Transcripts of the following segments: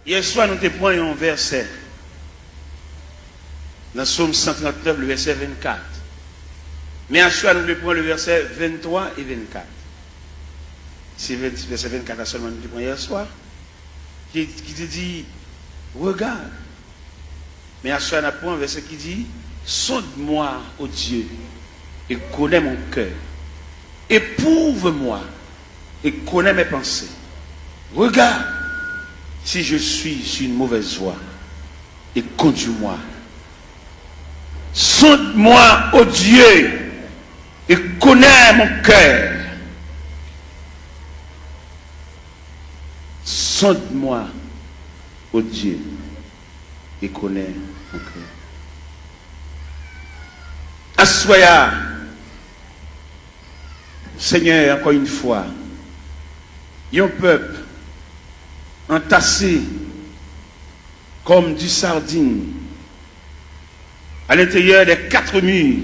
Hier soir, nous te prenons un verset. Dans Psaume 139, le verset 24. Mais à soir, nous prenons le verset 23 et 24. C'est le verset 24 à seulement nous prenons hier soir. Qui te dit, regarde. Mais à soir, nous prenons un verset qui dit, sonde-moi, ô Dieu, et connais mon cœur. Éprouve-moi et connais mes pensées. Regarde si je suis sur une mauvaise voie et conduis-moi. Sonde-moi, ô Dieu, et connais mon cœur. Sonde-moi, ô Dieu, et connais mon cœur. Assoya, Seigneur, encore une fois, un peuple entassé comme du sardine à l'intérieur des 4 murs,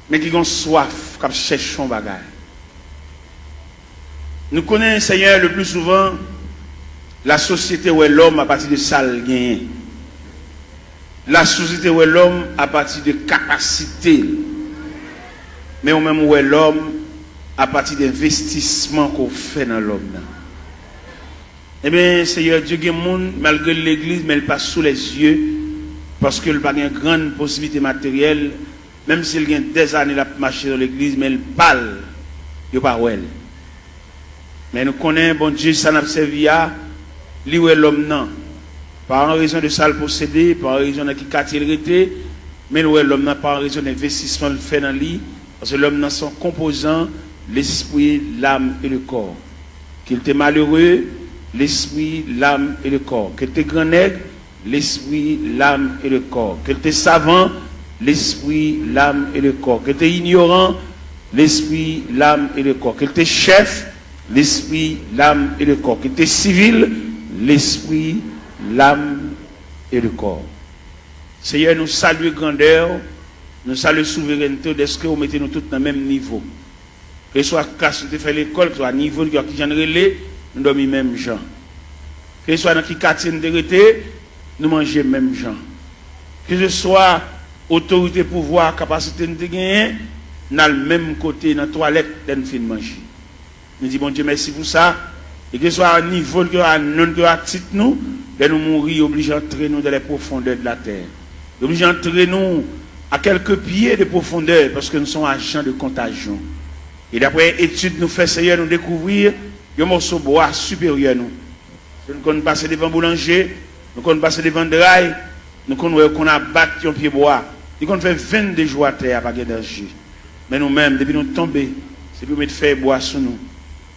mais qui ont soif, comme cherchent un bagage. Nous connaissons, Seigneur, le plus souvent la société où est l'homme à partir de sale gain. La société où est l'homme à partir de capacité. Mais au même où est l'homme à partir d'investissement qu'on fait dans l'homme. Eh bien, Seigneur Dieu, il y a des gens, malgré l'église, mais il passe sous les yeux, parce qu'il n'a pas une grande possibilité matérielle, même s'il y a des années à marcher dans l'église, mais il parle, il n'y a pas où elle. Mais nous connaissons, bon Dieu, ça n'a pas servi à lui où est l'homme, non. Par raison de ça le posséder, par raison de qui quartier il était, mais où est l'homme, non, par raison d'investissement le fait dans lui, parce que l'homme, dans son composant, l'esprit, l'âme et le corps. Qu'il était malheureux, l'esprit, l'âme et le corps. Qu'il était grand nègre, l'esprit, l'âme et le corps. Qu'il était savant, l'esprit, l'âme et le corps. Qu'il était ignorant, l'esprit, l'âme et le corps. Qu'il était chef, l'esprit, l'âme et le corps. Qu'il était civil, l'esprit, l'âme et le corps. Seigneur, nous saluons grandeur, nous saluons souveraineté, est-ce que vous mettez nous tous dans le même niveau? Que ce soit classe de faire l'école, que ce soit niveau qui j'en relais, nous dormons même gens. Que ce soit dans qui quartier de rété, nous mangeons même gens. Que ce soit autorité, pouvoir, capacité de gagner, nous avons le même côté dans la toilette d'un film manger. Nous disons, bon Dieu, merci pour ça. Et que ce soit à niveau que à titre nous, de nous mourir, obligés d'entrer nous dans les profondeurs de la terre. Obligés d'entrer nous à quelques pieds de profondeur, parce que nous sommes agents de contagion. Et d'après études, nous faisons, Seigneur, nous découvrir un morceau de bois supérieur nous. Nous connaissons passer devant boulanger, nous connaissons passer devant drail, nous connaissons qu'on a battu un pied bois. Nous connaissons fait 22 jours à terre avec d'énergie. Mais nous-mêmes, depuis nous tomber, c'est pour mettre faire bois sur nous.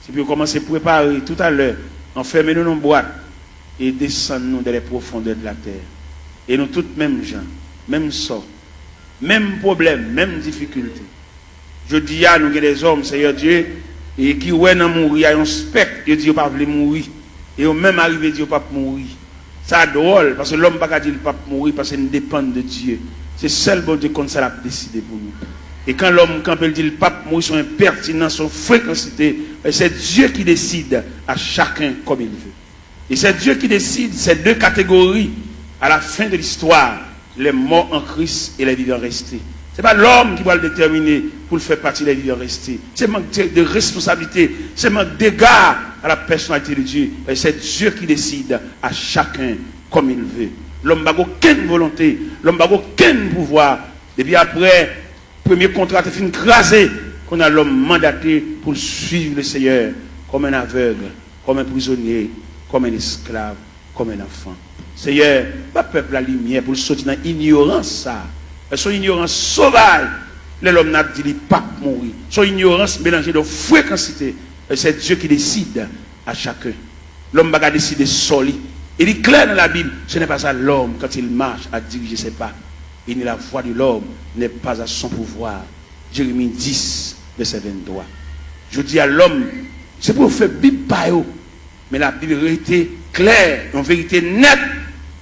C'est pour commencer à préparer tout à l'heure, enfermer-nous dans une boîte et descendre nous dans les profondeurs de la terre. Et nous tous mêmes gens, même sort, même problème, même difficulté. Je dis à nous que des hommes, Seigneur Dieu, et qui ouais dans mourir, il y a un spectre, ils disent qu'ils ne peuvent pas mourir. Et au même arrivé, ils disent qu'ils ne peuvent pas mourir. Ça drôle, parce que l'homme ne peut pas dire qu'il ne peut pas mourir parce qu'il dépend de Dieu. C'est seul bon Dieu comme ça l'a décidé pour nous. Et quand l'homme, quand il dit le pape mourir, son impertinence, son fréquencité, c'est Dieu qui décide à chacun comme il veut. Et c'est Dieu qui décide ces deux catégories à la fin de l'histoire, les morts en Christ et les vivants restés. Ce n'est pas l'homme qui va le déterminer pour le faire partie des vivants restés. C'est un manque de responsabilité, c'est un manque d'égard à la personnalité de Dieu. Et c'est Dieu qui décide à chacun comme il veut. L'homme n'a aucune volonté, l'homme n'a aucun pouvoir. Et puis après, premier contrat est fini crasé, qu'on a l'homme mandaté pour suivre le Seigneur comme un aveugle, comme un prisonnier, comme un esclave, comme un enfant. Seigneur, pas peuple la lumière pour sortir dans l'ignorance ça. Son ignorance sauvage, l'homme n'a dit pas mourir. Son ignorance mélangée de fréquencité. C'est Dieu qui décide à chacun. L'homme va décider seul. Il est clair dans la Bible, ce n'est pas ça l'homme quand il marche à diriger ses pas. Et la voix de l'homme n'est pas à son pouvoir. Jérémie 10, verset 23. Je dis à l'homme, c'est pour faire Bible par eux. Mais la Bible est claire, en vérité nette.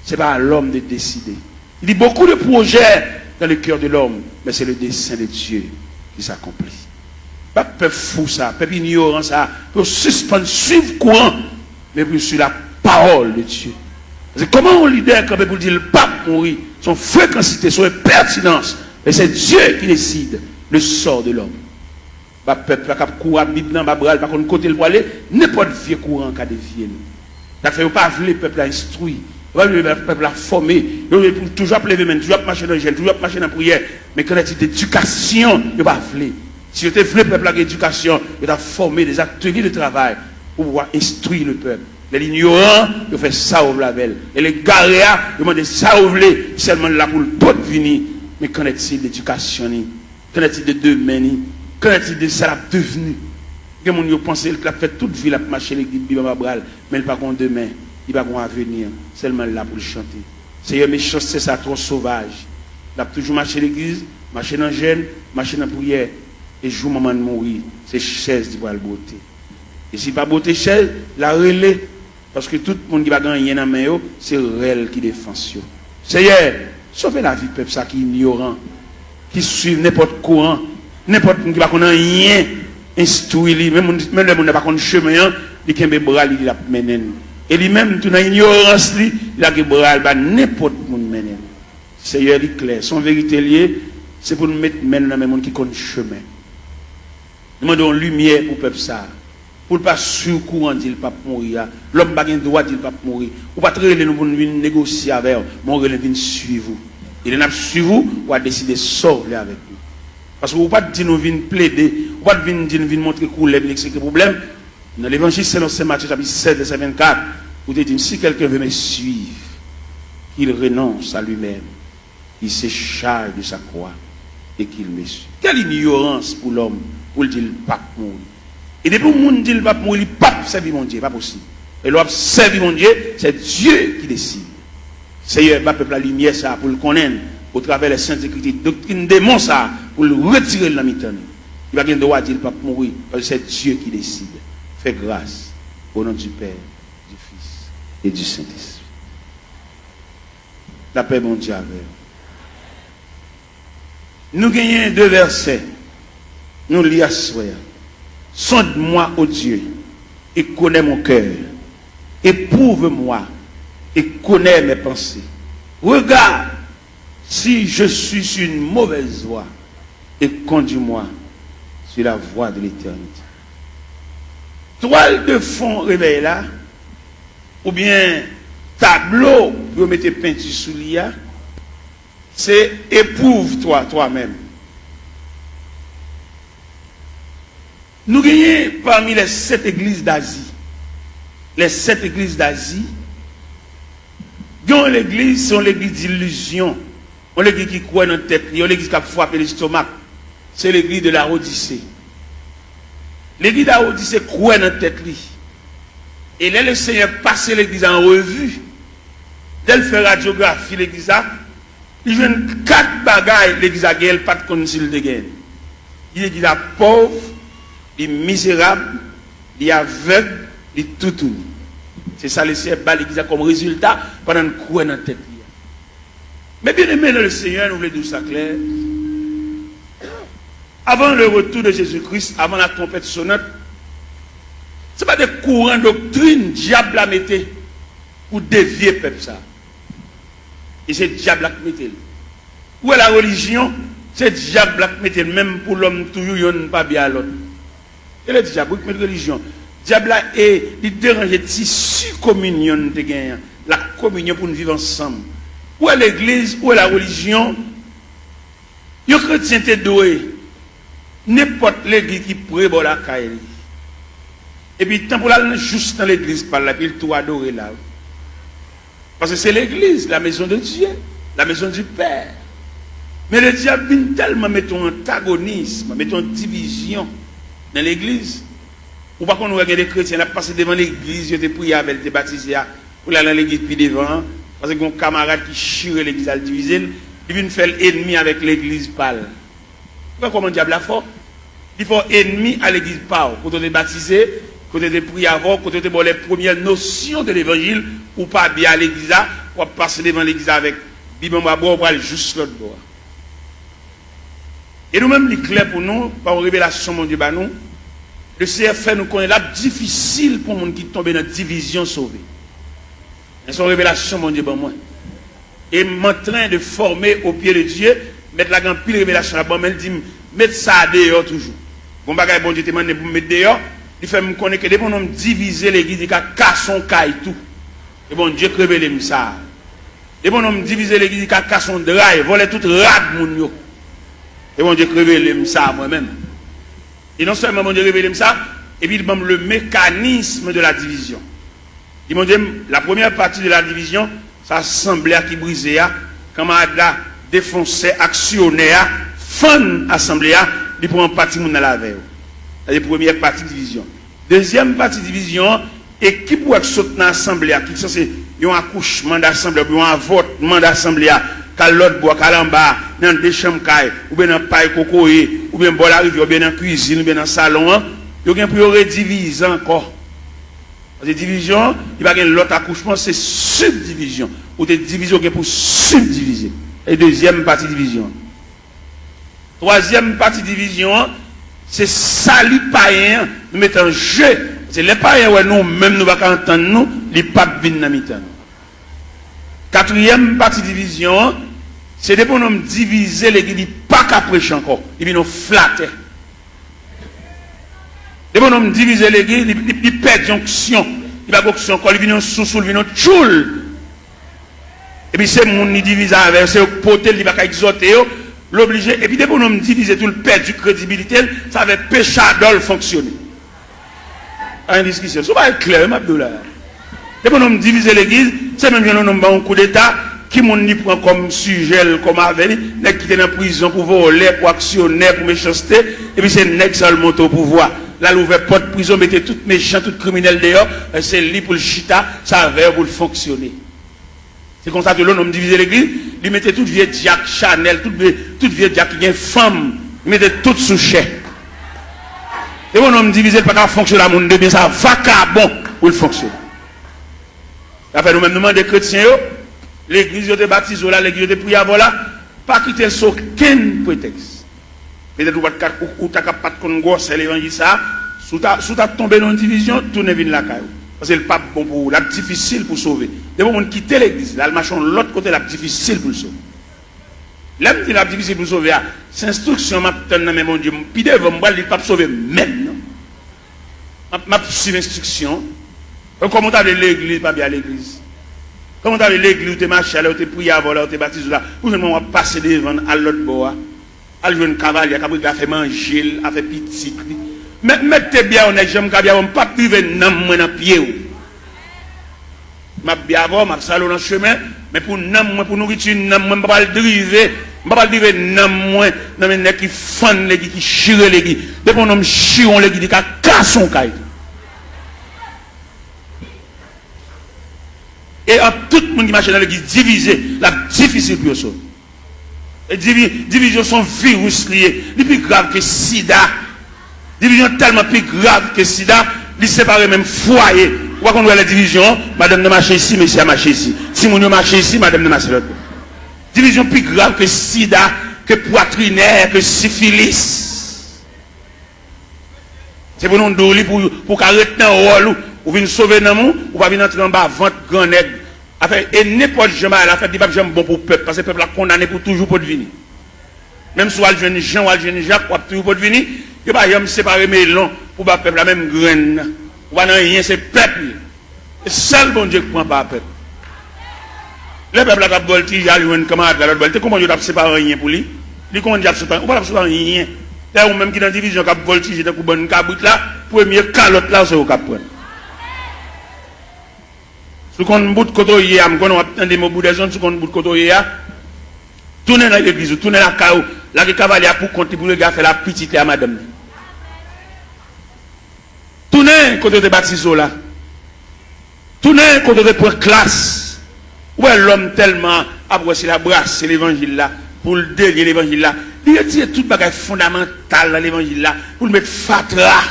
Ce n'est pas à l'homme de décider. Il y a beaucoup de projets dans le cœur de l'homme, mais c'est le dessein de Dieu qui s'accomplit. Pas peuple fou ça, peuple ignorant ça, pour suspendre, suivre courant, mais pour suivre la parole de Dieu. C'est comment un leader quand pour dire le pape mourir, son fréquencité, son pertinence, et c'est Dieu qui décide le sort de l'homme. Le peuple qui a couru à Bible dans Babral, par contre côté le aller, n'importe vieux courant qui a dévié. Ça fait pas le peuple à instruire, le peuple à former, toujours lever main, toujours marcher dans le gel, toujours marcher dans la prière, mais quand il y a d'éducation, il pas voulu. Si vous avez le peuple à l'éducation, il a formé des ateliers de travail pour pouvoir instruire le peuple. Les ignorants, ils font ça au blavel. Et les garéas, ils demandent ça au blé, seulement là pour le tout venir. Mais qu'en est-il d'éducation? Qu'en est-il de demain? Qu'en est-il de ça devenu? Les gens pensent qu'il a fait toute vie, il a marché l'église Bibabral, mais il n'a pas de demain, il n'a pas de avenir, seulement là pour le chanter. C'est un méchant, c'est ça trop sauvage. Il a toujours marché l'église, marché dans le jeûne, marché dans la prière, et jour moment de mourir, c'est chaise qui va le beauté. Et si pas beauté chaise, la relais. Parce que tout le monde qui va gagner dans la main, c'est réel qui défend. Seigneur, sauvez la vie du peuple qui est ignorant, qui suit n'importe courant, n'importe qui va connaître rien, instruit, même le monde n'a pas connaître chemin, il a un bras, il a mené. Et lui-même, tout dans l'ignorance, il a un bras, n'importe qui mené. Seigneur, il est clair. Son vérité liée, c'est pour nous mettre dans le monde qui connaît chemin. Nous demandons lumière pour le peuple ça. Pour ne pas sur courant dire pas mourir. L'homme n'a pas le droit de dire pas mourir. Ou pas très nous pour négocier avec vous. Mon relais vient suivre vous. Il est suivre vous pour décider de sortir avec nous. Parce que vous ne pouvez pas dire nous venir plaider. Vous ne pouvez pas dire nous venir montrer couleur, expliquer le problème. Dans l'évangile selon Saint Matthieu chapitre 7 verset 24, vous dites si quelqu'un veut me suivre, qu'il renonce à lui-même, il se charge de sa croix et qu'il me suit. Quelle ignorance pour l'homme pour le dire pas mourir. Et depuis que le monde dit le pape mourir, il ne peut pas servir mon Dieu, pas possible. Et l'homme servir mon Dieu, c'est Dieu qui décide. Seigneur, le peuple la lumière ça pour le connaître, au travers des saintes écritures, doctrine démon ça, pour le retirer de la mitane. Il va pas le droit de dire le pape mourir, parce que c'est Dieu qui décide. Fais grâce au nom du Père, du Fils et du Saint-Esprit. La paix, mon Dieu, avec nous gagnons 2 versets. Nous lisons à soi. Sonde-moi, ô Dieu, et connais mon cœur. Éprouve-moi et connais mes pensées. Regarde si je suis sur une mauvaise voie et conduis-moi sur la voie de l'éternité. Toile de fond réveille là, ou bien tableau pour mettre peinture sous l'IA, c'est éprouve-toi toi-même. Nous gagnons parmi les 7 églises d'Asie. Les 7 églises d'Asie, l'église, sont l'église d'illusion. On l'église qui croit dans la tête, on l'église qui a frappé l'estomac. C'est l'église de la Odyssée. L'église de la Odyssée croit dans la tête. Et là, le Seigneur passe l'église en revue. Dès qu'il fait radiographie, l'église a, il joue 4 bagailles, l'église a gagné, pas de concile de gain. Il est la pauvre, il est misérable, il est aveugle, il est tout. C'est ça le Seigneur bat l'église comme résultat pendant une croix dans la tête. Mais bien aimé dans le Seigneur, nous voulons dire ça clair. Avant le retour de Jésus-Christ, avant la trompette sonnante, ce n'est pas des courants de doctrine diable la mettait pour dévier le peuple ça. Et c'est diable qui mettait. Où est la religion? C'est diable qui mettait, même pour l'homme toujours, il n'y a pas bien à l'autre. Et le diable qui met la religion. Diable est déranger tissu communion de gain, la communion pour nous vivre ensemble. Où est l'église, où est la religion? Les chrétiens sont doués. N'importe l'église qui prie pour la caille. Et puis, tant pour aller juste dans l'église, par là, puis il tout adorer là. Parce que c'est l'église, la maison de Dieu, la maison du Père. Mais le diable vient tellement mettre un antagonisme, mettre une division dans l'église. Ou pas qu'on regarde des chrétiens, là, passer devant l'église, ils te prié avec, ils te baptisé, pour aller dans l'église puis devant, parce que mon camarade qui chire l'église à le diviser, il vient faire l'ennemi avec l'église pâle. Pourquoi comment le diable a fort? Il faut ennemi à l'église pâle. Quand on est baptisé, quand on est prié avant, quand on est les premières notions de l'évangile, ou pas bien à l'église, ou passer devant l'église avec Bible à boire, ou aller juste l'autre bord. Et nous-mêmes, il est clair pour nous, par une révélation, mon Dieu, bah nous, le Seigneur fait nous connaître là difficile pour les gens qui tombent dans la division sauvée. C'est son révélation, mon Dieu, bon moi. Et m'en train de former au pied de Dieu, mettre la grande pile révélation là-bas, mais il dit, mettre ça dehors toujours. Bon bagage, bon Dieu, te demande pour mettre dehors, il fait me connaître que dès qu'on diviser l'église, il a cassé son caille tout. Et bon Dieu, révèle ça. Et bon homme diviser l'église, il a cassé son drive, voler tout rad moun yo. Et bon Dieu, révèle ça moi-même. Et non seulement mon Dieu révèle ça, et puis il donne le mécanisme de la division. Il m'a dit, la première partie de la division, ça assemblée qui brisait, quand on a défoncé, actionné, fan assemblée, il prend partie dans la veille. C'est la première partie de division. Deuxième partie de division, équipe qui saute dans l'assemblée, qui c'est un accouchement d'assemblée, ou un votement d'assemblée, quand l'autre boit, quand l'en dans des chambres, ou bien dans paille cocoé, ou bien dans la rivière, ou bien dans la cuisine, ou bien dans le salon, il y a pour rediviser encore. Parce que division, il n'y a pas l'autre accouchement, c'est subdivision. Ou des divisions qui pour subdiviser. Et deuxième partie division. Troisième partie division, c'est salut païen, nous mettons en jeu. C'est les païens, ouais, nous, même nous ne pouvons pas entendre nous, les papes viennent dans mi-temps. Quatrième partie division, c'est des pour nous diviser l'église, ils ne pas qu'à prêcher encore. Ils viennent nous flatter. Des pour nous diviser l'église, ils perdent l'onction. Ils ne pas d'onction encore, ils viennent sous-sous, ils viennent tchoul. Et puis c'est mon qui divise avec, c'est au potel, il ne va pas exhorter, l'obliger. Et puis des pour nous diviser tout le perdre du crédibilité, ça va péché d'ol fonctionner. En discussion. Ce n'est pas clair, Abdullah. Et pour nous diviser l'église, c'est même un coup d'État qui m'ont prend comme sujet, comme avenir, qui est dans la prison pour voler, pour actionner, pour méchanceté, et puis c'est nèg seul monte au pouvoir. Là, l'ouvert porte prison, mettez tout méchant, tout criminel dehors, c'est lui pour le chita, ça va pour le fonctionner. C'est comme ça que l'on divise l'église, il mettait toute vieille Jack Chanel, toute vieille Jack qui est femme, il mettait tout sous chèque. Et mon homme divisé, pas qu'à fonctionner à mon bien, ça va qu'à bon pour le fonctionner. Après, nous-mêmes, nous demandons des chrétiens, l'église de baptise, l'église de prière, voilà, pas quitter sur aucun prétexte. Peut-être ou t'as pas de congo, c'est l'évangile, ça, sous ta tombé dans une division, tournez vite la caille. Parce que le pape, bon pour la difficile pour sauver. Des moments quitter l'église, là, le machin, l'autre côté, la difficile pour le sauver. L'homme dit la difficile pour sauver, c'est instruction, mais mon Dieu, puis devant moi, il ne pas sauver maintenant. Ma suivre l'instruction. Comment tu as l'église, pas bien à l'église. Comment tu as l'église, où tu marches, où tu pries avant, où tu baptises là, où tu vas passer devant à l'autre bord. À jouer un cavalier, à faire manger, à faire petit. Mais mettez bien, on est jamais bien, on ne peut pas priver dans pied. Je vais bien avoir, je vais salon dans le chemin, mais pour nourriture, je ne vais pas le driver. Je ne vais pas le driver dans les qui font les qui chirent les qui. Dès qu'on nous chirons les qui, cassent son caille. Et en tout le monde qui marche dans l'église divisé, la difficile pour eux. Et division sont virus liés, les plus grave que sida. Division tellement plus grave que sida, les séparer même foyer. Pourquoi qu'on voit la division, madame ne marche ici, monsieur a marché ici. Si mon marche ici, madame ne marche l'autre. Division plus grave que sida, que poitrinaire, que syphilis. C'est pour nous donner pour arrêter un rôle, ou venir sauver dans monde, ou pas venir entrer en bas, vente grand nègre. Et n'importe jamais, la fête n'est pas bon pour le peuple, parce que le peuple a condamné pour toujours pour devenir. Même si le jeune Jean ou le jeune Jacques, pour toujours pour devenir, il n'y a pas de séparer mes longs pour le peuple, la même graine. Ou pas rien, c'est le peuple. Et seul bon Dieu qui prend pas le peuple. Le peuple a voltigé, il a eu un camarade, comment il a séparé rien pour lui? Il comment il a séparé, ou pas séparer rien. Ou même qui dans la division qui a voltigé, dans une caboute là, premier calotte là, c'est au cap. Si on bout de côté, on a des mots de zone, si on bout de côté, tournez dans l'église, tournez la caou, là, le cavalier pour compter pour le gars faire la petite à madame. Tournez côté de baptiso là. Tournez côté de pour classe. Où est l'homme tellement apprécié la brasse, l'évangile là, pour le délier l'évangile là. Il retire tout bagage fondamental dans l'évangile là, pour le mettre fatra.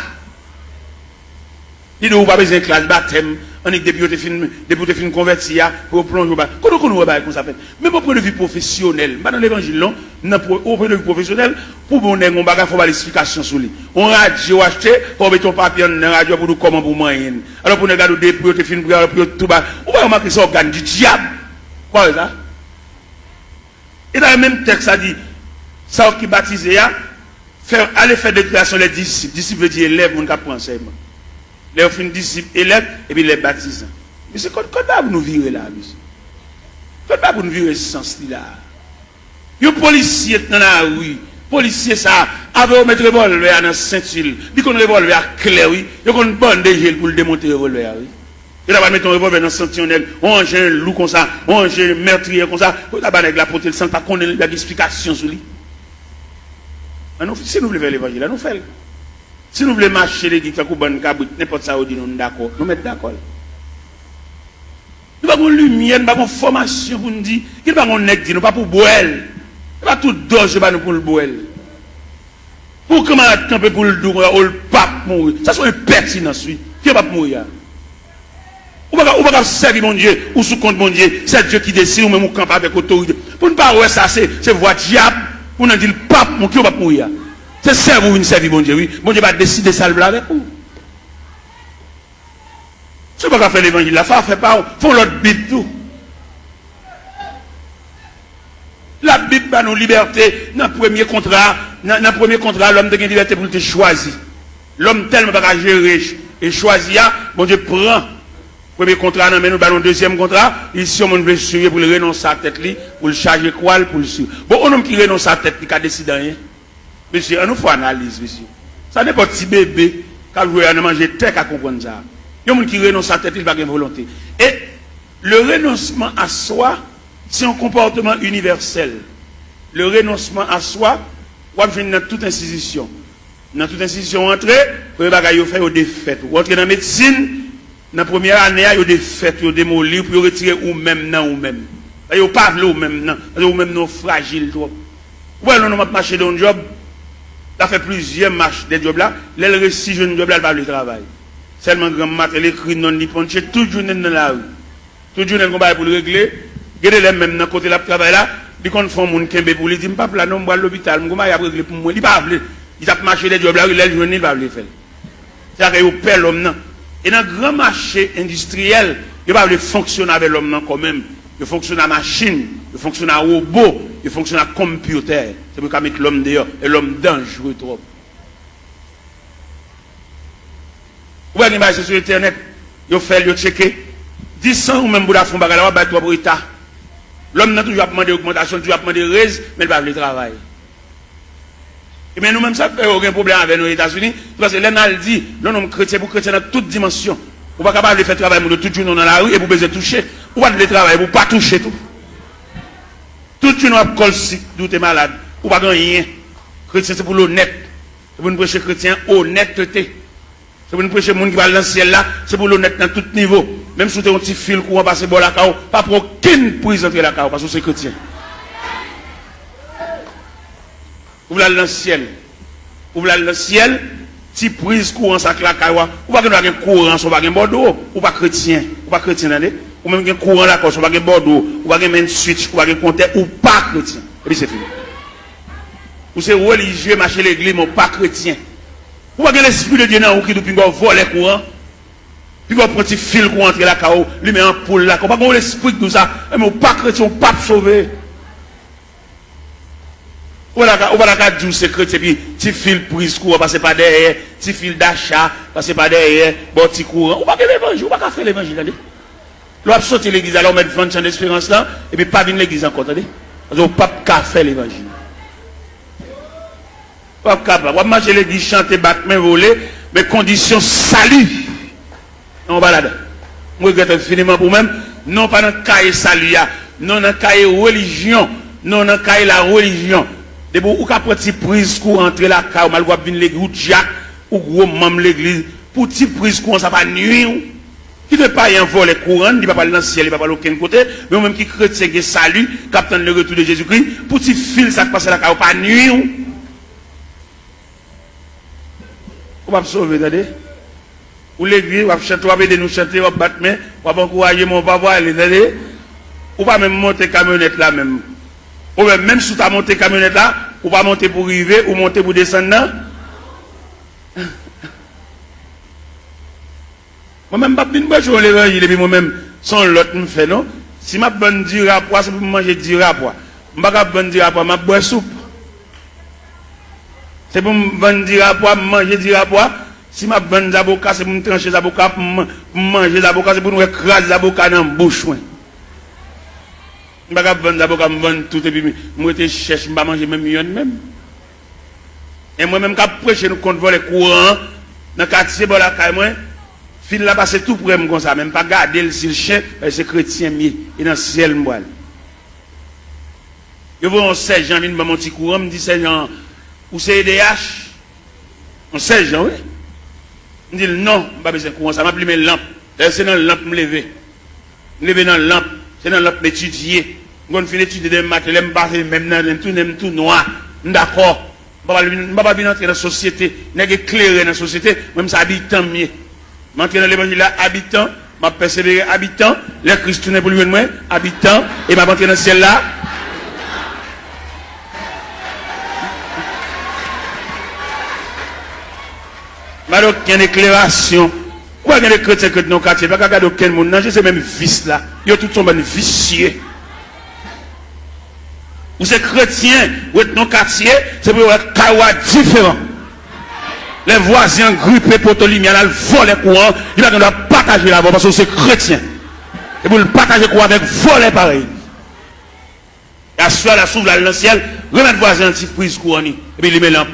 Il ne doit pas besoin de classe baptême. On est depuis te fin converti pour plonger bas. Comment on va comme ça fait. Même au point de vue professionnel, dans l'évangile non, au point de vue professionnel, pour bon on va faire l'explication sur lui. On radio acheté pour mettre ton papier dans radio pour nous comment pour moyen. Alors pour nous regarder pour te fin pour tout bas. On va remarquer ça organe du diable. Quoi ça? Et dans le même texte ça dit ça qui baptisé aller faire des créations les disciples. Disciples veut dire élèves, on qui apprend enseignement. Les fin disciples, élèves, et puis les baptisants. Mais c'est quand vous nous virer là, monsieur. Quand vous nous virer ce sens-là. Les policiers dans la rue, policiers ça, avec mettre le revolver dans la ceinture, ils ont un revolver clair, oui. Ils ont une bonne dégel pour le démonter le revolver, oui. Ils ont mettre un revolver dans le sentinelle, on range un loup comme ça, on range un meurtrier comme ça, pour la banque la porte, le sang, pas qu'on ait une explication sur lui. Si nous voulons faire l'évangile, nous faisons. Si nous voulons marcher l'église, n'importe ça, nous sommes d'accord. Nous mettons d'accord. Nous n'avons pas de lumière, nous n'avons pas de formation pour nous dire, nous n'avons pas de nègre, nous n'avons pas pour boire. Nous n'avons pas tout d'orge pour le boire. Pour comment camper pour le doux, ou le pape mourir. Ça c'est une pertinence, oui. Qui ne va pas mourir? Ou pas servir mon Dieu, ou sous compte mon Dieu, c'est Dieu qui décide, ou même ou camper avec autorité. Pour ne pas voir ça, c'est voix diable. On a dit le pape, mon qui va mourir. C'est ça, vous servir mon Dieu, oui. Mon Dieu va décider ça avec vous. Si vous ne pouvez pas faire l'évangile, la femme fait pas, font l'autre Bible tout. La Bible va nous liberté. Dans le premier contrat, l'homme a une liberté pour te choisir. L'homme tellement pas gérer et choisir, mon Dieu prend. Premier contrat, nous avons deuxième contrat. Ici, on veut suivre pour le renoncer à la tête, pour le charger quoi, pour le suivre. Bon, on a qui renonce à la tête, qui a décidé rien. Monsieur, on nous fait analyse, monsieur. Ça n'est pas petit bébé, quand vous avez mangé tête à comprendre ça. Il y a des gens qui renoncent à la tête, il n'a pas de volonté. Et le renoncement à soi, c'est un comportement universel. Le renoncement à soi, on va venir dans toute institution. Dans toute institution, entrer, vous avez fait des défaites. Vous entrez dans la médecine, dans la première année, il y a des fêtes, il y a des démolir, puis retirer ou même non ou même. Il n'y a pas ou même non, ou même non fragile. Vous voyez, on a marché dans un job, il a fait plusieurs marches des jobs là, les récits jeunes jobs là, il va le travail. Seulement grand matin, l'écrit non ni ponché, toute journée dans la rue. Toute journée qu'on va pour le régler, regardez les mêmes dans côté là travail là, ils confondent mon kembe pour lui dire pas là non, moi à l'hôpital, moi va régler pour moi, il pas appeler. Il a marché des jobs là, les journées il va le faire. C'est-à-dire qu'il perd l'homme non. Et dans le grand marché industriel, il va le fonctionner avec l'homme non quand même. Il fonctionne à machine, il fonctionne à robot, il fonctionne à computer. C'est pour qu'on mette l'homme dehors. Et l'homme dangereux trop. Vous voyez l'image sur Internet, il fait, il checker. 10 ans ou même pour la fond, il va battre pour l'État. L'homme n'a toujours demandé augmentation, toujours demandé raise, mais il va le travail. Et bien nous-mêmes, ça fait aucun problème avec nos États-Unis. Parce que l'un dit, l'homme chrétien pour chrétien dans toute dimension. Vous ne pouvez pas faire travail de tout le monde dans la rue et vous besoin toucher. Vous ne pouvez pas travailler, vous ne pouvez pas toucher tout. Tout le monde a col si vous êtes malade. Vous ne pouvez pas rien. Chrétien, c'est pour l'honnête. C'est pour nous prêcher chrétien, honnêteté. C'est pour nous prêcher le monde qui va dans le ciel là. C'est pour l'honnête dans tout niveau. Même si vous avez un petit fil courant passer par la cao, pas pour aucune prise entrer la cao, parce que c'est chrétien. Vous voulez aller dans le ciel. Vous voulez aller dans le ciel. Si prise courant ça la caille, ou pas que nous avons courant, ou pas que Bordeaux, ou pas chrétien, ou pas chrétien, ou même courant là, ou pas que Bordeaux, ou pas que même switch, ou pas que compteur, ou pas chrétien. Et puis c'est fini. Ou c'est religieux, marcher l'église, mais pas chrétien. Ou pas que l'esprit de Dieu n'a qui depuis qu'on vole les courants, puis qu'on prend un petit fil pour entrer la caille, lui met un poule là, ou pas que l'esprit de tout ça, mais pas chrétien, ou pas sauvé. Ou va la dire c'est chrétien, puis petit fil prise courant, passer par derrière, petit fil d'achat, passer par derrière, bon petit courant. Ou pas que l'évangile, ou pas faire l'évangile, allez. L'on a sorti l'église, alors on met 20 ans d'espérance là, et puis pas venir l'église encore, attendez. Parce qu'on ne peut pas faire l'évangile. Pas capable. On va marcher l'église, chanter, battre, main voler, mais condition salut. On va là-dedans. Je regrette infiniment pour même, non pas dans le cahier salut, non dans le cahier religion, non dans le cahier la religion. De bon, ou qu'à petit prise pour entrer la car, mal voir venir l'église, ou Jack, ou gros membre l'église, pour petit prise courant, ça va nuire. Qui ne pas y envoler courant, il ne va pas aller dans le ciel, il ne va pas aller aucun côté, mais même qui chrétien qui salut, capitaine le retour de Jésus-Christ, pour petit fil, ça passe la car, pas nuire. On va sauver, attendez. ou l'église, ou chanter, ou aider nous chanter, ou battre main, ou encourager mon papa, aller, ou pas même monter camionnette là même. Ou même si tu as monté camionnette là, ou pas monter pour arriver, ou monter pour descendre là. Moi-même, je ne peux pas jouer l'évangile, et puis moi-même, sans l'autre me fait, non? Si je bonne du rapport, c'est pour manger du rapport. Je ne peux pas bonne du rapport, je bois soupe. C'est pour me du rapport, manger du rapport. Si je bonne d'avocat, c'est pour me trancher d'avocat, pour manger d'avocat, c'est pour nous écraser d'avocat dans la bouche. Je ne peux pas bonne d'avocat, je bonne tout, et puis je cherche, je ne peux pas manger même million même. Et moi-même, quand je prêche, nous comptons les courants, dans le quartier, dans la caille, moi, fin là, c'est tout pour moi comme ça, même pas garder si le chien, c'est chrétien, et dans le ciel, moi. Je vois un sergent, il m'a mon petit courant, me dit sergent, ou c'est EDH? Un sergent, oui. Il me dit non, je pas besoin de courant, ça m'a pris mes lampes. C'est dans la lampe me lever. Me lever dans la lampe, c'est dans la lampe d'étudier. Quand je finis d'étudier des maths, je me passe même dans tout noir. D'accord. Je ne vais pas bien entrer dans la société, je ne vais pas éclairer dans la société, même ça habitant mieux. Je vais dans l'évangile là, habitant, je vais persévérer habitant, le Christ tourne pour lui moi, habitant, et je vais entrer dans le ciel là. Je vais avoir une éclairation. Pourquoi il y a des chrétiens que dans le quartier? Parce qu'il n'y a aucun monde, non, c'est même vice là. Ils ont tout son bon vicieux. Ou c'est chrétien, ou est dans le quartier, c'est pour être kawa différent. Les voisins grippés pour te lumière, ils volent les courants, ils doivent partager là-bas parce que c'est chrétien. Et pour le partager courant avec voler pareil. Et à ce la s'ouvre dans le ciel, remettre voisin petit prise courant, et puis il met lampe.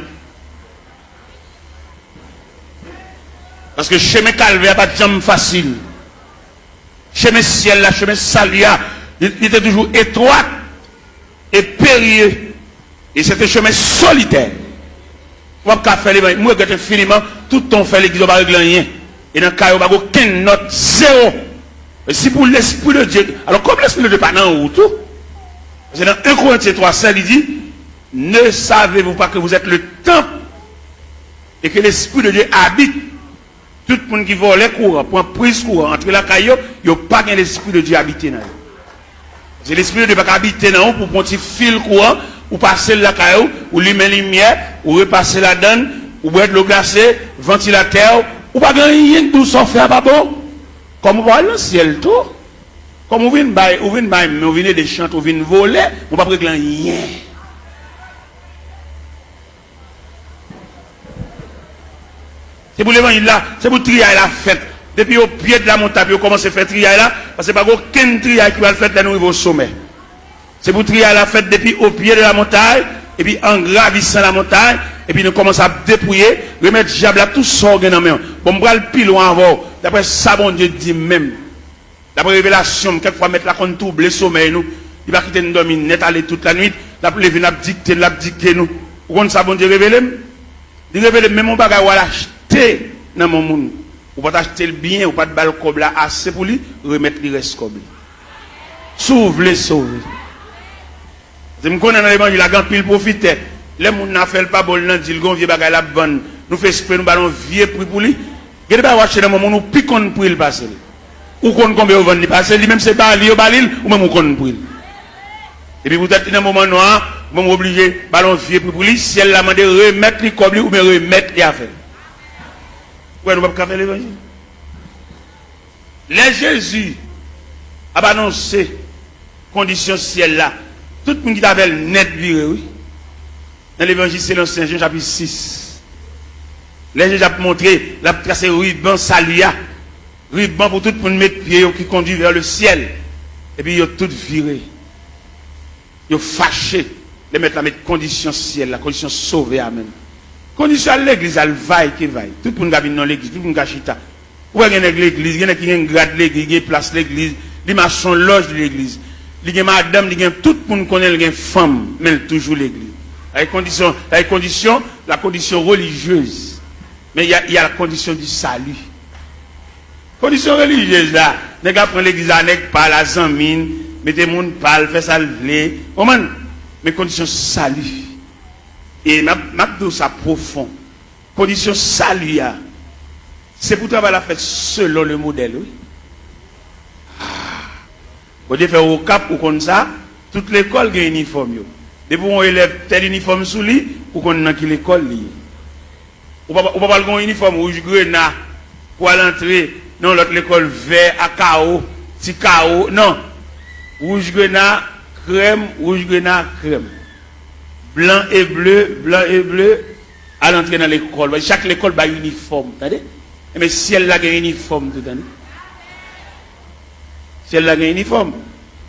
Parce que chemin calvaire pas de jambe facile. Chemin ciel là, chemin salia, il était toujours étroit et périlleux. Et c'était un chemin solitaire. Moi, je fais l'évangile, moi, je infiniment, tout ton fait l'église, on va régler rien. Et dans le cas, on va aucune note, zéro. Et si pour l'Esprit de Dieu, alors comme l'Esprit de Dieu pas dans où tout, c'est dans 1 Corinthiens 3, il dit, ne savez-vous pas que vous êtes le temple et que l'Esprit de Dieu habite. Tout le monde qui vole les courants, pour prise courant, entre la caillou, il n'y a pas l'Esprit de Dieu habité dans eux. C'est l'Esprit de Dieu qui habite dans eux pour un petit fil courant, ou passer la caillou, ou lui mettre lumière, ou repasser la donne, ou boire de l'eau glacée, ventilateur, ou pas gagner tout ça faire pas bon. Comme on voit le ciel tout, comme on vient des chants, on vient voler, on va pas régler rien. C'est pour l'évangile là, c'est pour trier la fête. Depuis au pied de la montagne, on commence à faire trier là, parce que pas aucun trier qui va le faire dans nous au sommet. C'est pour trier la fête depuis au pied de la montagne, et puis en gravissant la montagne, et puis nous commençons à dépouiller, remettre diable à tout ça dans main. Bon, on va le pile loin avant. D'après ça, bon Dieu dit même. D'après révélation, quelquefois mettre la compte trouble, le sommeil nous. Il va quitter nous dormir net aller toute la nuit, d'après lever, l'abdicter nous. Vous comprenez ça, bon Dieu révélé? Il révèle même mon bagage à l'acheter dans mon monde. Ou pas acheter le bien, ou pas de balle comme là, assez pour lui, remettre le reste comme lui. Sauve-les, sauve. Je me connais dans l'évangile, la grande pile profite. Les gens n'a fait pas bon, ils disent, vieux bagage la bonne. Nous faisons esprit, nous ballons vieux prix pour lui. Il n'y a pas acheter dans mon monde, nous piquons pour il passer. Ou qu'on combien on vend il passer, lui même c'est pas lui au balil, ou même on compte pour il. Et puis vous êtes dans un moment noir, vous êtes obligé, ballon vieux prix pour lui, si elle l'a demandé, remettre les comme lui, ou bien remettre les affaires. Ouais, nous ne pouvons pas faire l'évangile. Les Jésus a annoncé condition ciel là. Tout le monde qui avait net viré, oui. Dans l'évangile, c'est l'Ancien Jean chapitre 6. Les Jésus a montré, la tracé ruban salia. Ruban pour tout le monde mettre pied qui conduit vers le ciel. Et puis ils ont tout viré. Ils ont fâché. Les mettre la condition ciel, la condition sauvée, amen. Condition à l'église, elle vaille qui vaille. Tout le monde qui vient dans l'église, tout le monde qui a chita. Où est-ce qu'il y a l'église? Il y a qui a un grade l'église, il y a place l'église, il y a son loge de l'église. Il y a madame, il y a tout le monde connaît, il y a une femme, mais toujours l'église. La condition religieuse. Mais il y a la condition du salut. Condition religieuse là. Les gars prennent l'église avec pas la zamine, mettez mon pal, fait ça lever. Mais condition salut. Et ma ça profond. Condition salut, C'est pour travailler la fête selon le modèle, oui. Vous devez faire au cap ou comme ça, toute l'école a un uniforme. Depuis qu'on élève tel uniforme sous lui, ou qu'on a l'école liée. Ou pas avoir un uniforme rouge grenat pour aller entrer dans l'autre école vert à chaos, petit chaos. Non. Rouge grenat, crème, rouge grenat, crème. Blanc et bleu, à l'entrée dans l'école. Chaque école a un uniforme. Mais si elle a un uniforme, tout le temps. Si elle a un uniforme.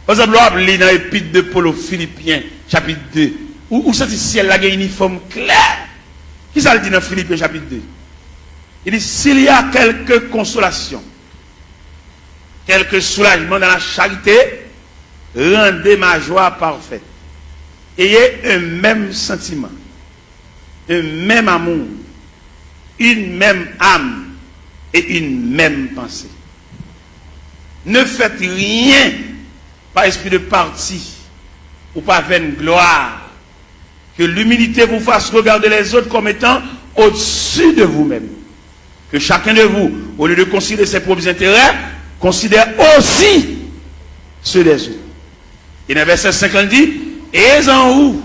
Par exemple, on lit dans l'épître de Paul aux Philippiens, chapitre 2. Où c'est si elle a un uniforme clair? Qui ça le dit dans Philippiens, chapitre 2? Il dit, s'il y a quelque consolation, quelque soulagement dans la charité, rendez ma joie parfaite. Ayez un même sentiment, un même amour, une même âme et une même pensée. Ne faites rien par esprit de parti ou par vaine gloire. Que l'humilité vous fasse regarder les autres comme étant au-dessus de vous-même. Que chacun de vous, au lieu de considérer ses propres intérêts, considère aussi ceux des autres. Et dans le verset 50 dit, et en vous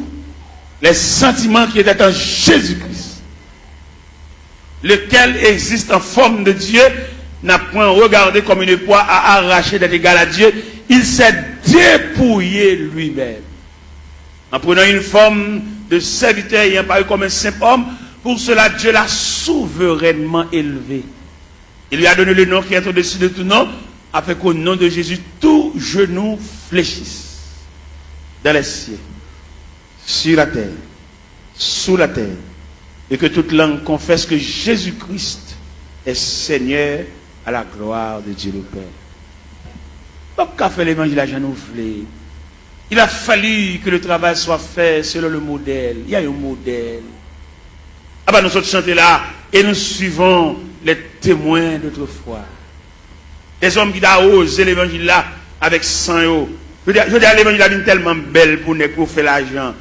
les sentiments qui étaient en Jésus-Christ, lequel existe en forme de Dieu, n'a point regardé comme une proie à arracher d'être égal à Dieu, il s'est dépouillé lui-même. En prenant une forme de serviteur ayant paru comme un simple homme, pour cela Dieu l'a souverainement élevé. Il lui a donné le nom qui est au-dessus de tout nom, afin qu'au nom de Jésus, tout genou fléchisse. Dans les cieux, sur la terre, sous la terre, et que toute langue confesse que Jésus-Christ est Seigneur à la gloire de Dieu le Père. Donc, qu'a fait l'évangile à Jean-Nouvelé? Il a fallu que le travail soit fait selon le modèle. Il y a un modèle. Ah ben nous sommes chantés là et nous suivons les témoins d'autrefois. Des hommes qui ont osé l'évangile là avec sang. Je veux dire, l'évangile est tellement belle pour faire l'argent.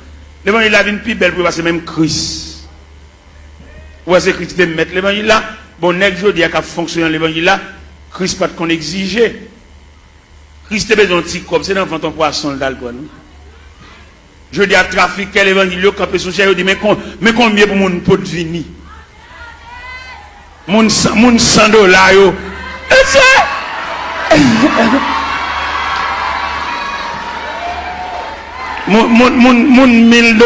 L'évangile est plus belle pour passer même Christ. Ou est-ce que Christ mettre l'évangile là? Bon, nèg je dis qu'à fonctionner l'évangile là, Christ pas qu'on exigeait. Christ est besoin de petit comme c'est dans ton poisson d'alcool. Je dis à trafiquer l'évangile, quand on se dit, mais combien pour mon pot de vini? Mon $100, yo. Et c'est. Mon $1000.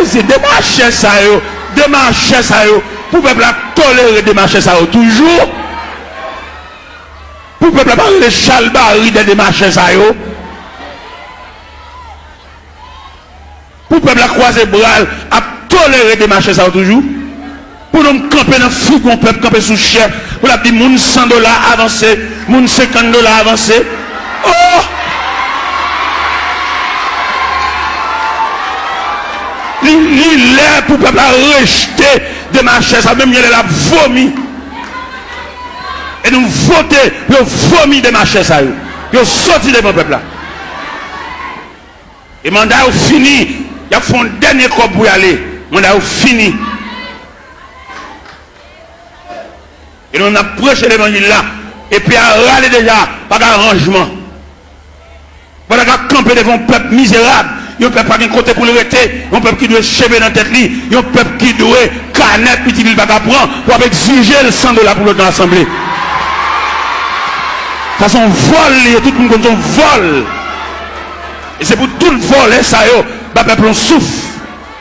C'est démarcher ça, yo. Démarcher ça, yo. Pour peuple tolérer démarcher ça, yo. Toujours. Pour peuple parler de chalbari de démarcher ça, yo. Pour peuple croiser bras, à tolérer démarcher ça, toujours. Pour nous camper dans le fou, mon peuple camper sous chair. Pour la dire, moun $100 avancé, moun $50 avancé. Oh! Il est pour peuple rejeter de marcher ça, même il a vomi. Et nous voter, nous vomi de marcher ça. Nous sorti de mon peuple là. Et mandat est fini. Il y a fait un dernier corps pour y aller. Mandat est fini. Et nous avons approché l'évangile là. Et puis à râler déjà, pas d'arrangement. Pas de camper devant un peuple misérable. Il y a un peuple qui a un côté pour le rester. Un peuple qui doit chever dans la tête. Il y a un peuple qui doit canette, puis il va prendre pour exiger le $100 pour l'autre assemblée. Ça c'est un vol, tout le monde comme un vol. Et c'est pour tout le vol, ça y est, le peuple souffle.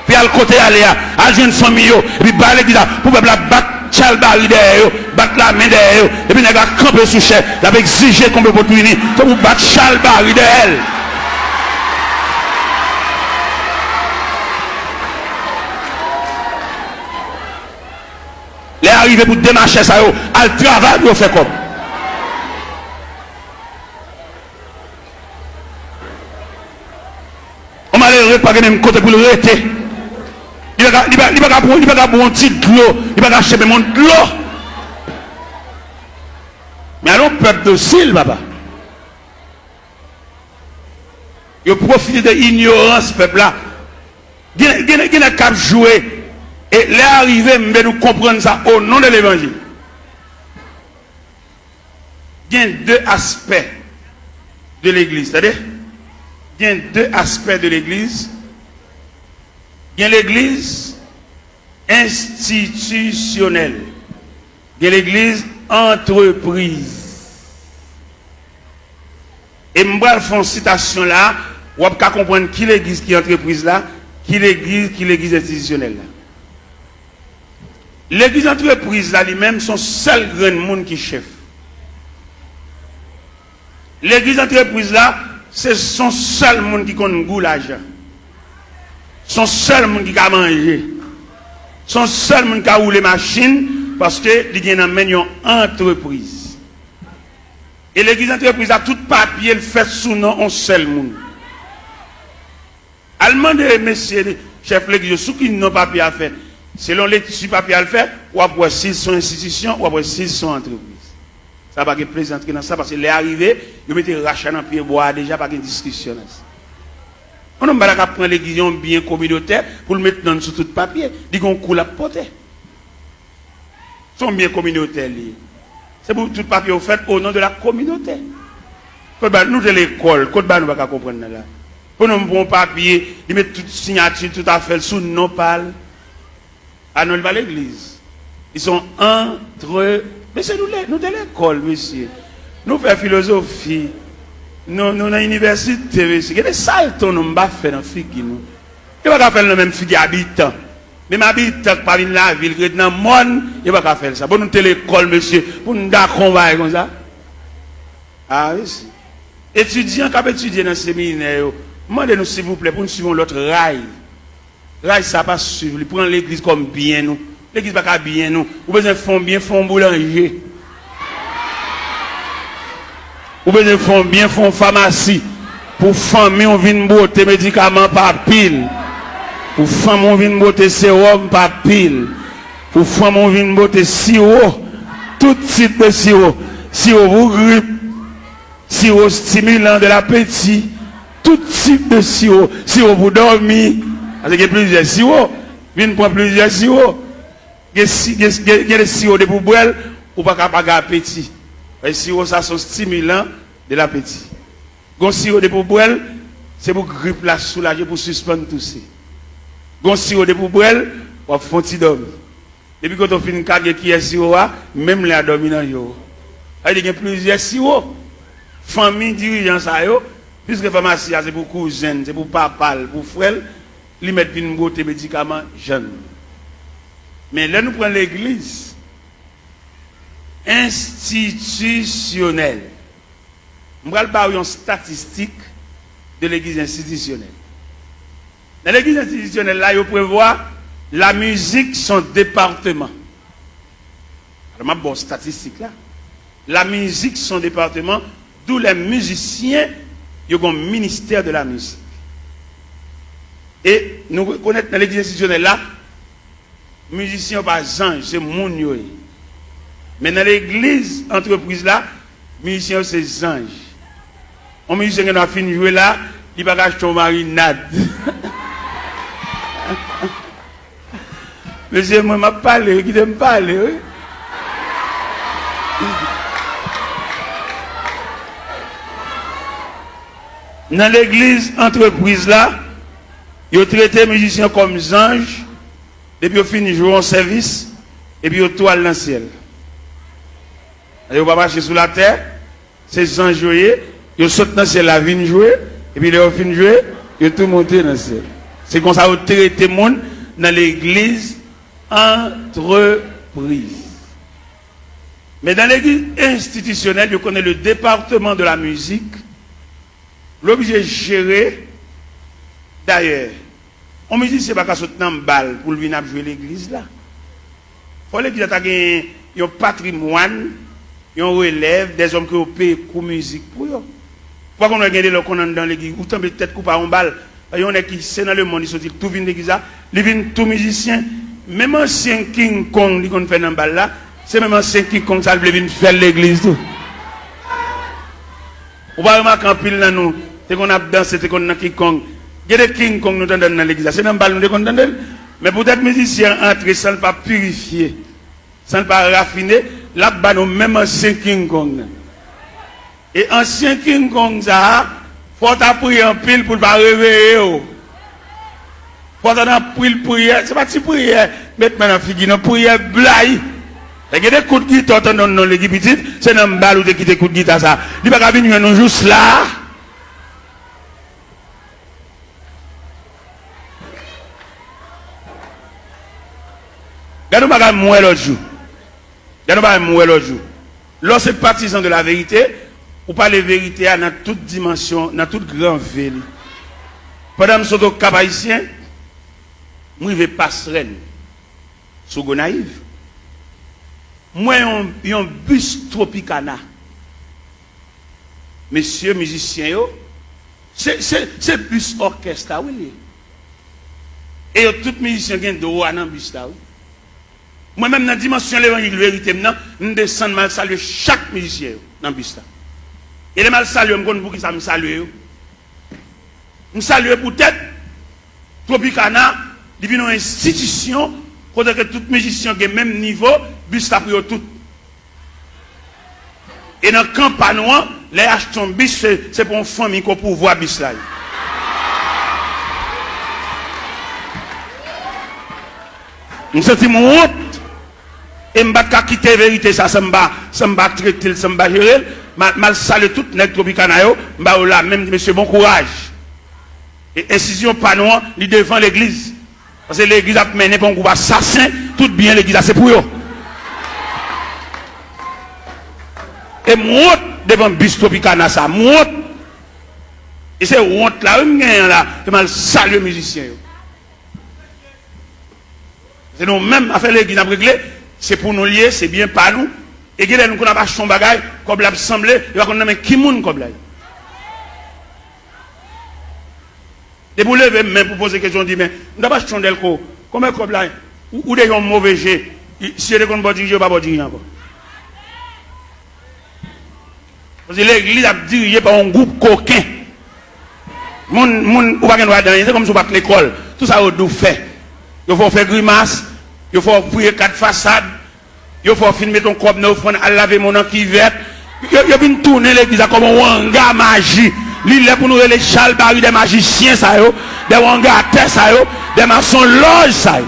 Puis à le côté, aller à une famille, et puis bah l'église, pour le peuple battre chalbari derrière, battre la main derrière, et puis il va camper sous chef, il va exiger qu'on peut pour punir, pour battre chalbari derrière. Les arrivés pour démarcher ça, à le travail, pour faire comme. On m'a l'air pas de côté pour le rester. Il va pas boire un petit de l'eau, il va pas acheter mon de l'eau. Mais alors, peuple docile, papa. Il profite de l'ignorance, peuple là. Il y a cap jouer. Et l'arrivée, nous comprendre ça au nom de l'évangile. Il y a deux aspects de l'église. C'est-à-dire, il y a deux aspects de l'église. Il y a l'église institutionnelle. Il y a l'église entreprise. Et je vais faire une citation là, vous pouvez comprendre qui l'église qui est entreprise là, qui l'église institutionnelle là. L'église entreprise là lui-même son seul grand monde qui chef. L'église entreprise là, c'est son seul monde qui connaît goût l'argent. Son seul monde qui a mangé. Son seul monde qui a roulé machine parce que il y a une entreprise. Et l'église entreprise a tout papier le fait sous nom un seul monde. Allemand de messieurs chef l'église sous qui n'ont papier à faire. Selon les papiers à le faire, ou après s'ils sont institutions, ou après s'ils sont entreprises. Ça va pas plaisanter dans ça parce que les arrivés, ils mettent rachat dans pied bois déjà pas de discussion. On ne va pas prendre l'église bien communautaire pour le mettre dans sous tout papier. Dit qu'on coule à porter. Sont bien communautaires. C'est pour tout papier fait au nom de la communauté. Nous de l'école, nous ne pouvons pas comprendre là. Pour nous bon papier, ils mettent toute signature, tout à fait sous non parle. À nous pas l'église. Ils sont entre. Mais c'est nous de l'école, monsieur. Nous faisons philosophie. Nous dans l'université, monsieur. Il y a des saltos nous ne fait dans figue nous. Il ne va pas faire le même figue habitant. Même habitant par la ville, dans le monde, il ne va pas faire ça. Pour nous de l'école, monsieur. Pour nous combattre comme ça. Ah oui. Étudiants qui étudié dans le séminaire, demandez-nous s'il vous plaît pour nous suivre l'autre rail. Rail, ça pas suivre. Il prend l'église comme bien nous. L'église pas bien nous. Vous besoin de fond bien, fond boulanger. Vous besoin de fond bien, fond pharmacie. Pour famille, on vient botter médicaments par pile. Pour femme, on vient botter sérum par pile. Pour femme, on vient botter sirop. Tout type de sirop. Sirop pour grippe. Sirop stimulant de l'appétit. Tout type de sirop. Sirop pour dormir. Parce qu'il y a plusieurs sirops. Viens prendre plusieurs sirops. Il y a des sirops de poubelle ou pas capable d'appétit. Les sirops, ça sont stimulants de l'appétit. Les sirops de poubelle, c'est pour grippe la soulager, pour suspendre tout ça. Les sirops de poubelle, on fait un petit dormir. Depuis quand on fait une carte qui est sirop, même les dormir dans le jour. Il y a plusieurs sirops. Famille, dirigeants, ça y est. Puisque pharmacie, c'est pour cousine, c'est pour papa, pour frère. Ils mettent une beauté médicaments jeunes. Mais là, nous prenons l'église institutionnelle. Nous allons parler une statistique de l'église institutionnelle. Dans l'église institutionnelle, là, il prévoit la musique, son département. Alors, ma bonne statistique là. La musique, son département, d'où les musiciens, ils ont un ministère de la musique. Et nous reconnaissons dans l'église institutionnelle là, musiciens pas ange, c'est moun yo. Mais dans l'église entreprise là, musiciens c'est ange. Un musicien qui a fini de jouer là, il va pas acheter une marinade. Monsieur, moi m'a parlé, qui t'aime parler, oui. Dans l'église entreprise là, ils ont traité les musiciens comme anges, et puis ils ont fini de jouer en service, et puis ils ont toile dans le ciel. Ils ne vont pas marcher sous la terre, c'est anges jouer, ils sautent dans le ciel, la vigne jouer, et puis ils ont fini de jouer, ils ont tout monté dans le ciel. C'est comme ça qu'ils ont traité le monde dans l'église entreprise. Mais dans l'église institutionnelle, ils connaissent le département de la musique, l'objet géré. D'ailleurs, on me dit que ce n'est pas qu'à sauter dans le bal pour venir jouer l'église là. Il faut l'église a un patrimoine, un relève des hommes qui ont payé pour musique pour eux. Pourquoi on a gagné le qu'on dans l'église, ou tant peut-être couper un bal, il y en a qui c'est dans le monde, ils sont tout vient l'église là, ils viennent tout musicien, même ancien King Kong, ils ont fait dans le bal là, c'est même ancien King Kong, ça vient faire l'église tout. On va remarquer en pile dans nous, c'est qu'on a dansé, c'est qu'on a King Kong. Il y a des King Kong nous entendons dans l'église. C'est dans le ballon de condamner. Mais peut-être musiciens entrent sans ne pas purifier, sans ne pas raffiner, là-bas nous même ancien King Kong. Et ancien King Kong, ça, faut prier en pile pour ne pas réveiller. Faut prier, c'est pas si prière, maintenant la figure, non, prière blague. Il y a des coups de guitare dans l'équipe petite, c'est dans le bal où qui des coups de guitare ça. Il n'y a pas qu'à venir nous juste là. Regardez-nous pas mourir l'autre jour. Regardez-nous pas mourir l'autre jour. Lorsque partisan de la vérité, ou pas les vérités dans toute dimension, dans toute grande ville. Pendant que je suis au Cap Haïtien, moi je vais passerelle sur Gonaïve. Moi j'ai un bus Tropicana. Messieurs musiciens, c'est bus orchestre, oui. Et tous les musiciens qui ont droit dans le bus là. Moi-même dans la dimension de l'évangile de vérité, je descends mal saluer chaque musicien dans le bus là. Et les mal saluer, je me pour qui ça me salue. Je salue peut-être Tropicana, devient une institution, côté que tous les musiciens ont le même niveau, bus là pour tout. Et dans le campagne, les achetons bus, c'est pour une famille qu'on peut voir bus là. Je me sens mon honte. Et je ne vais pas quitter la vérité, ça me va traiter, ça me va gérer. Je salue tout les Tropicana, je vais là, même monsieur, bon courage. Et incision panneau, il devant l'église. Parce que l'église a mené pour un groupe assassin, tout bien l'église, c'est pour eux. Et moi, devant le bus Tropicana, ça, moi. Et c'est honte là, je vais saluer les musiciens. C'est nous-mêmes, à faire l'église, à régler. C'est pour nous lier, c'est bien pas nous. Et nous avons pas son bagage, comme l'a semblé, il va qu'on a qui moun comme là. Et vous levez même pour poser question, dit mais nous n'avons pas chondel ko. Comment comme là ou des gens mauvais jet. Si les qu'on pas diriger pas diriger encore. Parce que l'église a dirigé par un groupe coquin. Moun ou pas qu'on va dans, c'est comme si on va l'école. Tout ça on doit faire. Il faut faire grimace. Il faut prier 4 façades. Il faut filmer ton corps offrande à laver mon qui vert. Il vient tourner l'église comme un wanga magie. Il est pour nous les Charles Barry des magiciens ça yo, des wanga terre ça yo, des maçons loge ça yo.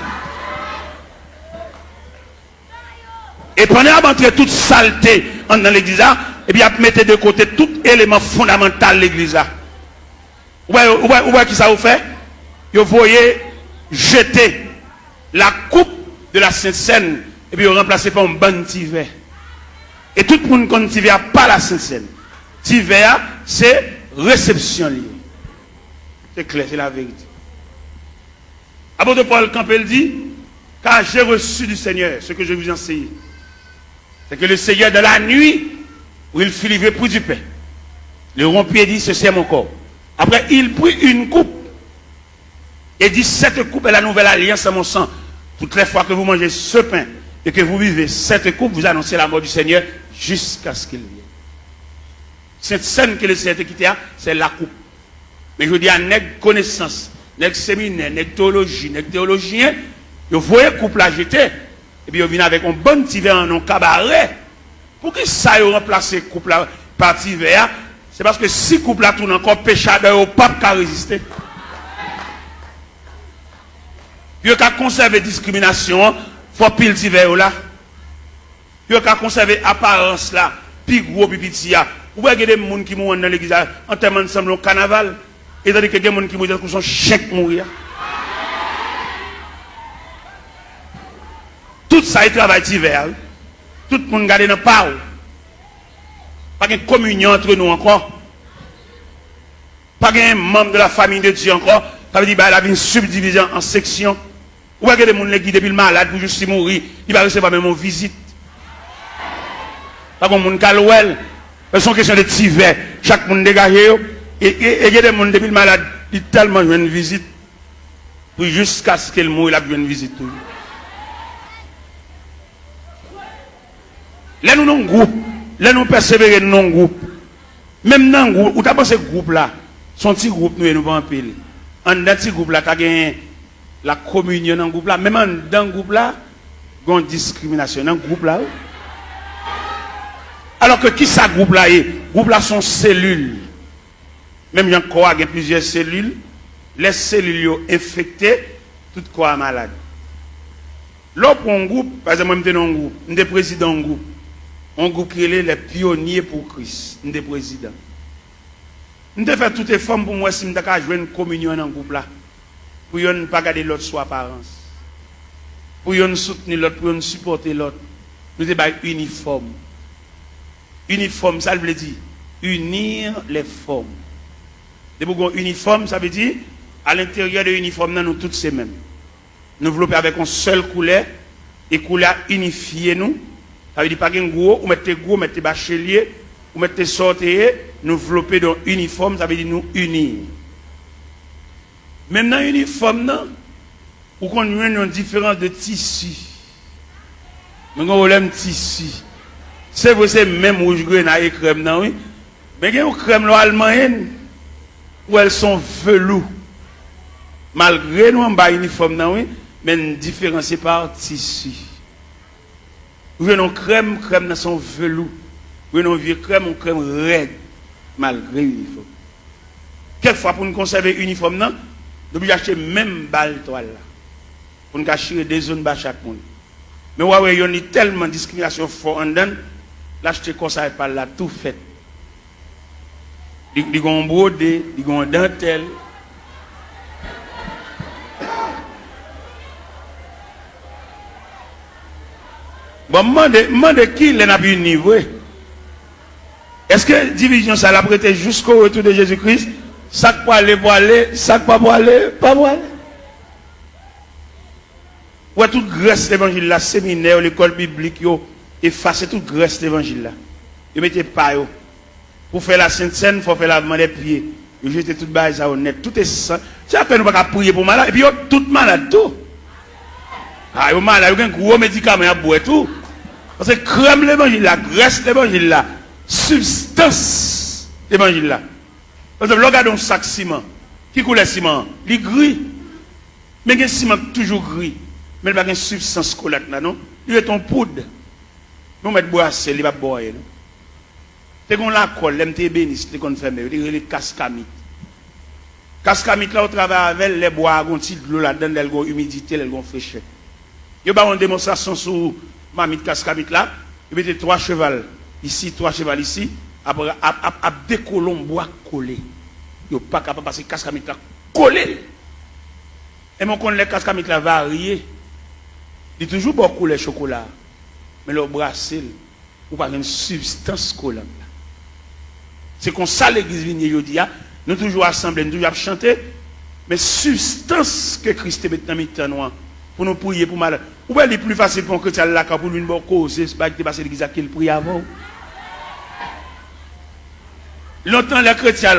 Et pendant à entrer toute saleté dans l'église et puis à mettre de côté tout élément fondamental de l'église. Ouais qui ça vous fait? Vous voyez jeter la coupe de la Sainte Seine et puis remplacer par un bon tiver. Et tout le monde connaît tiver pas la Sainte Seine. Tiver c'est réception liée. C'est clair, c'est la vérité. Apôtre Paul Campbell dit, car j'ai reçu du Seigneur ce que je vous enseigne. C'est que le Seigneur de la nuit, où il fit livrer pour du pain, le rompit et dit, ceci est mon corps. Après, il prit une coupe et dit, cette coupe est la nouvelle alliance à mon sang. Toutes les fois que vous mangez ce pain et que vous vivez cette coupe, vous annoncez la mort du Seigneur jusqu'à ce qu'il vienne. Cette scène que le Seigneur a quittée, c'est la coupe. Mais je dis à nègre connaissance, nègre séminaire, nègre théologie, nègre théologien, vous voyez coupe la jeter, et puis vous venez avec un bon petit verre en un cabaret. Pour que ça ait remplacé coupe la partie verre, c'est parce que si coupe la tourne encore péchadeur, au pape qui a résisté. Puis vous avez conservé discrimination, il faut pile petit verre là. Puis vous avez conservé apparence là, puis gros puis petit là. Ou bien il y a des gens qui mourent dans l'église en termes ensemble au carnaval, et tandis qu'il y a des gens qui mourent dans son chèque mourir. Tout ça est travail d'hiver. Tout le monde garde dans pas. Pas de communion entre nous encore. Pas de membre de la famille de Dieu encore. Ça veut dire qu'il y a une subdivision en sections. Ou bien il y a des gens qui depuis le malade pour juste mourir, il va recevoir même une visite. Pas comme mon calouel. C'est une question de tiver. Chaque monde dégagé. Et il y a des gens depuis le malade, ils tellement une visite. Pour jusqu'à ce qu'il mouille, il a une visite. Là, nous avons un groupe. Là, nous persévérons dans un groupe. Même dans un groupe, où tu as pensé ce groupe là, son petit groupe, nous ne pouvons pas en pile. En dans ce groupe là, tu as gagné la communion dans le groupe là. Même dans le groupe là, il y a une discrimination dans le groupe là. Alors que qui ça groupe là est? Groupe là sont cellules. Même il y a plusieurs cellules. Les cellules sont infectées, tout corps malade. Là pour un groupe, par exemple, moi je suis dans un groupe, je suis président d'un groupe. Un groupe qui est les pionniers pour Christ. Je suis président. Je fais toutes les formes pour moi si je veux jouer une communion dans le groupe là. Pour ne pas garder l'autre sous apparence. Pour ne soutenir l'autre, pour ne supporter l'autre. Nous sommes uniformes. Uniforme, ça veut dire unir les formes. De pour uniforme, ça veut dire à l'intérieur de l'uniforme, nous tous ces mêmes. Nous développer avec une seule couleur et couleur unifiée nous. Ça veut dire pas un gros, ou mettre bachelier, ou mettre sortir, nous développer dans uniforme, ça veut dire nous unir. Même dans l'uniforme, non, ou qu'on a une différence de tissu. Nous avons un problème de tissu. C'est vrai, c'est même rouge grenade et crème, non, oui. Mais il y a une crème allemande où elles sont velours. Malgré nous, on a un uniforme, non, oui, mais différencié par tissu. Vous avez une crème, crème dans son velours. Vous avez une vieille crème, une crème raide, malgré l'uniforme. Quelquefois, pour nous conserver l'uniforme, non, nous devons acheter même balle toile là. Pour nous cacher des zones bas chaque monde. Mais ouais, il y a tellement de discrimination fort en dedans. L'acheter comme ça, par là, tout fait. Ils ont brodé, ils ont dentelle. Bon, demande qui les n'a plus niveau. Est-ce que division ça l'a prêté jusqu'au retour de Jésus-Christ? Ça pour aller, ça pas pour aller, pas pour aller. Ouais, toute grâce l'évangile là, séminaire, l'école biblique, effacer toute grâce l'évangile là. Ils mettez pas yo. Pour faire la sainte scène, il faut faire lavement des pieds. Ils jettent toute base à honnête. Tout est saint. C'est après nous pas prier pour malade. Et puis tout malade tout. Ah, yo malade, il y a un gros médicament à boire tout. Parce que crème l'évangile là, graisse l'évangile là, substance l'évangile là. Parce que regardez un sac ciment. Qui coule le ciment? Il est gris. Mais le ciment toujours gris. Mais il n'y a pas de substance collante là, non? Il est en poudre. Nous mettons boisser, il va boire. C'est qu'on la colle, l'MT bénisse, c'est qu'on fait, il y a les cascamites. Cascamites là, on travaille avec les bois, on tire de l'eau là-dedans, elles ont humidité, elles ont fraîcheur. Il y a une démonstration sur mamie de cascamite là, il y a 3 chevals ici, 3 chevals ici, après, à des colons bois collés. Il n'y a pas capable parce que cascamite là collé. Et mon con les cascamites là variés. Il y a toujours beaucoup de chocolat. Mais le brassel, ou pas une substance collante. C'est comme ça l'église vient nous toujours assemblés, nous toujours chanter, mais substance que Christ met dans le noir pour nous prier pour malade. Ou est plus facile pour un chrétien là pour lui une cause, c'est pas que passer l'église qu'il prie avant. Longtemps les chrétiens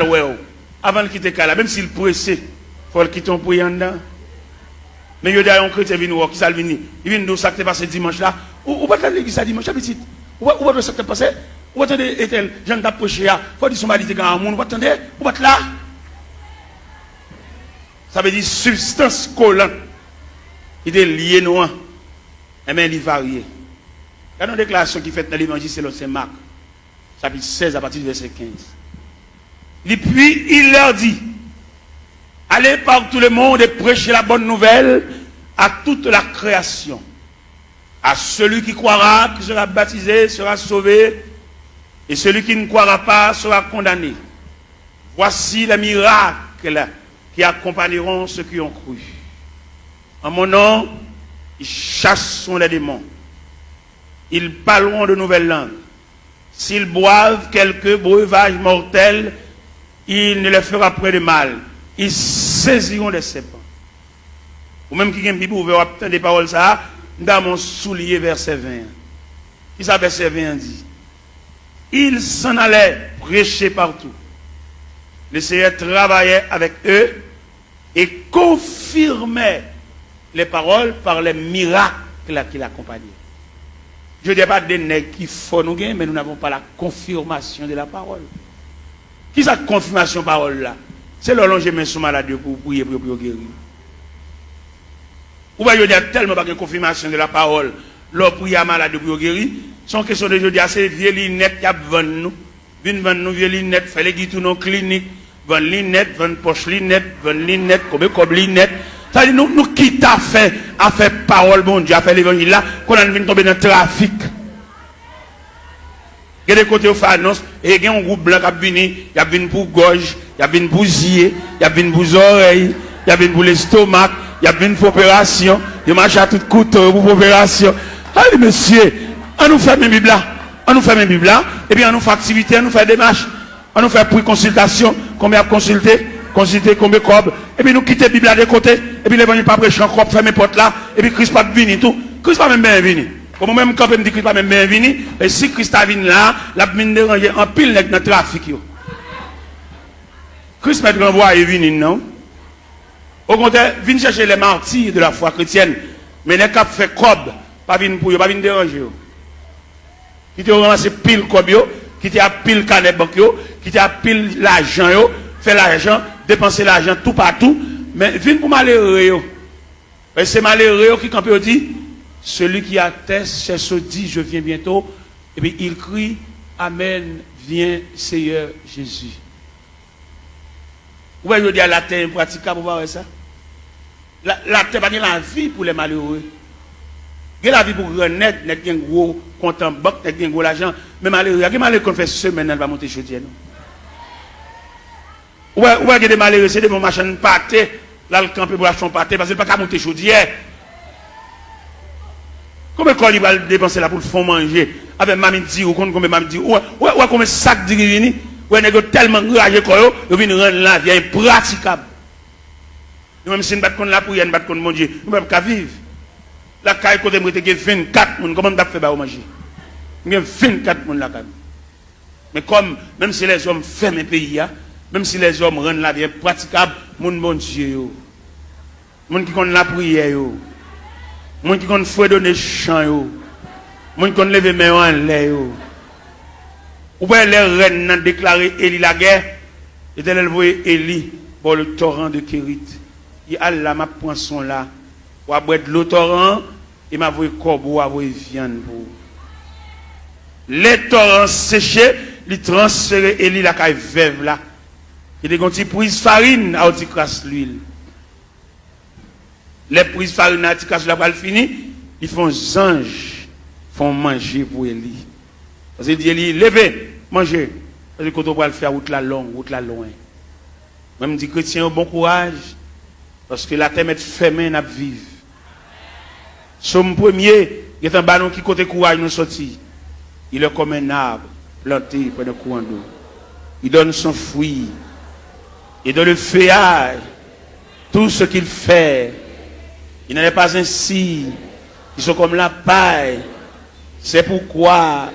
avant de quitter là, même s'il pressé, il faut le quitter en priant dedans. Mais il y a un chrétien qui vient qui ça vient, il vient nous ça qui passé dimanche là. Ou pas dans l'église dimanche petit. Ou pas ça qui passé. Ou attendez Ethel, Jean d'approcher là, faut dire son mari grand monde, ou attendez, ou pas là. Ça veut dire substance collante. Il est lié noir. Et bien il varie. Il y a une déclaration qui fait dans l'évangile selon Saint Marc, chapitre 16 à partir du verset 15. Et puis il leur dit, allez par tout le monde et prêchez la bonne nouvelle à toute la création. À celui qui croira, qui sera baptisé, sera sauvé, et celui qui ne croira pas sera condamné. Voici les miracles qui accompagneront ceux qui ont cru. En mon nom, ils chasseront les démons. Ils parleront de nouvelles langues. S'ils boivent quelques breuvages mortels, il ne les fera point de mal. Ils saisiront des serpents. Ou même qui a une Bible ouverte, des paroles ça, dans mon soulier, verset 20. Qui ça, verset 20 dit? Ils s'en allaient prêcher partout. Le Seigneur travaillait avec eux et confirmait les paroles par les miracles qui l'accompagnaient. Je ne dis pas des nègres qui font nous gagner, mais nous n'avons pas la confirmation de la parole. Qui est cette confirmation parole là? C'est l'allonger main sous malade pour prier pour guérir. Ou bien, il y a tellement de confirmation de la parole. L'on prie à malade pour guérir. Son question de aujourd'hui, c'est vieux lunettes qui a vendu nous. Vine vendre nous vieux lunettes, fait les guides nos cliniques. Vendre lunettes, vendre poche lunettes, vendre lunettes, comme lunettes. Ça dit, nous qui t'a fait, à faire parole, bon Dieu, à faire l'évangile là, qu'on a venu tomber dans le trafic. Il y a des côtés où fait annonce, et il y a un groupe blanc qui a venu, il y a venu pour gorge, il y a venu pour zier, il y a venu pour oreilles, il y a venu pour l'estomac, il y a venu pour opération, il marche à tout couteau pour opération. Allez, monsieur, on nous fait mes Bibles là, on nous fait mes Bibles là, et bien on nous fait activité, on nous fait démarche, on nous fait prix consultation, combien consulter, combien cob, et puis nous quitter la Bible là de côté, et puis l'évangile pas prêcher encore, faire mes potes là, et puis Christ pas venu tout, Christ pas même bien venu. Comme même quand me dit Christ pas même bien venu, et si Christ a venu là, la mine déranger en pile dans le trafic yo. Christ m'a renvoyé venu non. Au contraire, vient chercher les martyrs de la foi chrétienne, mais les cap fait cob, pas venu pour yo, pas venu déranger yo. Qui te ramassé pile cob yo, qui te a pile canet banque yo, qui te a pile l'argent yo, fait l'argent, dépenser l'argent tout partout, mais vient pour malheureux yo. Et c'est malheureux qui quand peut dit celui qui atteste, c'est ce dit je viens bientôt, et puis il crie Amen, viens Seigneur Jésus. Vous voyez, je dis à la terre praticable pour voir ça. La terre pas la vie pour les malheureux. Il y a la vie pour renaître, il y a un gros compte en banque, il y a un gros l'argent, mais malheureux, il y a des malheureux qu'on fait semaine, elle va monter chaudière. Ou il y a des malheureux, c'est des bons machins pâté, là le camp pour acheter un pâté, parce qu'il n'y a pas qu'à monter chaudière. Combien de il va dépenser là pour le fond manger? Avec mamie dit, ou combien mamie dit, ou combien de sacs de rivini, ou il y a tellement enragé qu'on il vient rendre la vie impraticable. Nous même si nous battons la prière, nous battons mon Dieu, nous ne pouvons pas vivre. La caille côté moi, il y a 24 personnes, comment on peut faire manger? Il y a 24 personnes là. Mais comme, même si les hommes ferment le pays, même si les hommes rendent la vie impraticable, mon bon Dieu, mon qui connaît la prière, mon qui connaît fouet donner chant, mon qui connaît lever main en l'air. Ou bien les reines ont déclaré Élie la guerre, et elle voyait Élie pour le torrent de Kérit. Il a là ma poisson là, ou à boire de l'eau torrent, et m'a voyé corbeau, à voyé viande pour. Les torrents séchés, ils transféré Élie la caille veuve là. Il y a des prises farine à crasse l'huile. Les prises farine à crasse la balle fini, ils font anges, font manger pour Élie. Parce qu'il dit Élie, levez, mangez. Parce que quand on va le faire route la longue, route la loin. Même dit chrétien, bon courage. Parce que la terre est fermée, n'a vivre. Somme premier, il y a un ballon qui côté courage nous sorti. Il est comme un arbre planté près d'un courant d'eau. Il donne son fruit. Il donne le feuillage. Tout ce qu'il fait. Il n'en est pas ainsi. Ils sont comme la paille. C'est pourquoi,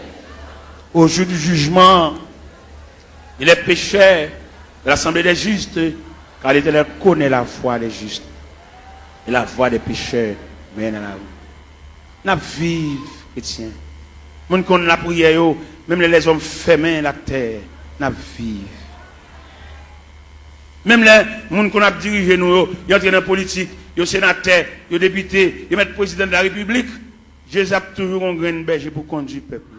au jour du jugement, il est pécheur de l'assemblée des justes, car l'Éternel connaît la voie des justes. Et la voie des pécheurs mène à la route. N'a vive, chrétien. Mon qu'on la prière, même les hommes fermés la terre, n'a vive. Même les gens qu'on a dirigé nous, ils entrent dans la politique, ils sont sénateurs, ils sont députés, ils mettent président de la République. Jésus a toujours un grain de berger pour conduire le peuple.